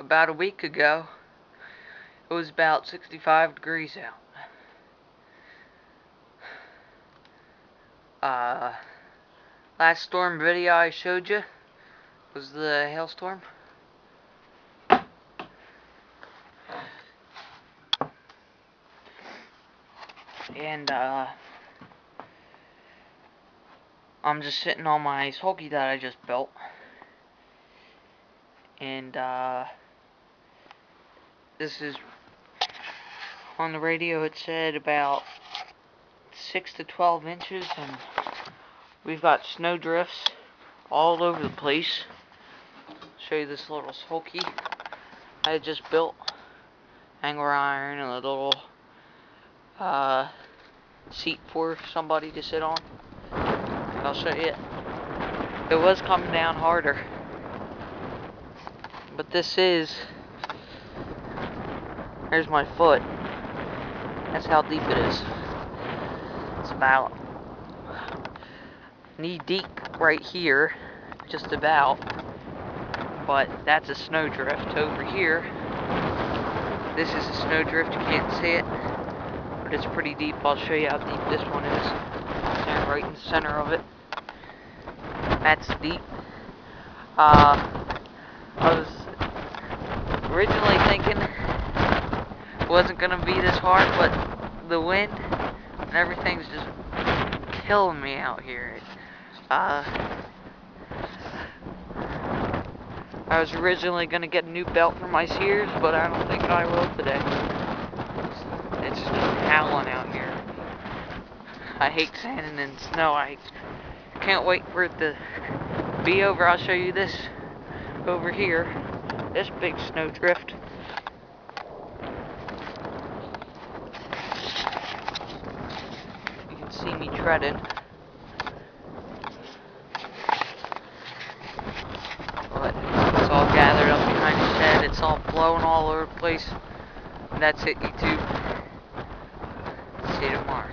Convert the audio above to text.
about a week ago, it was about 65 degrees out. Last storm video I showed you was the hailstorm. And, I'm just sitting on my sulky that I just built. And, this is, on the radio it said about 6 to 12 inches, and we've got snow drifts all over the place. Show you this little sulky I just built. Angle iron and a little seat for somebody to sit on. I'll show you it. It was coming down harder, but this is, there's my foot. That's how deep it is. It's about knee deep right here, just about. But that's a snowdrift over here. This is a snowdrift, you can't see it, but it's pretty deep. I'll show you how deep this one is. Stand right in the center of it. That's deep. I was originally thinking it wasn't gonna be this hard, but the wind and everything's just killing me out here. I was originally gonna get a new belt for my Sears, but I don't think I will today. It's just howling out here. I hate sanding in snow. I can't wait for it to be over. I'll show you this over here. This big snowdrift. You can see me treading. But it's all gathered up behind the shed. It's all blowing all over the place. And that's it, YouTube. See you tomorrow.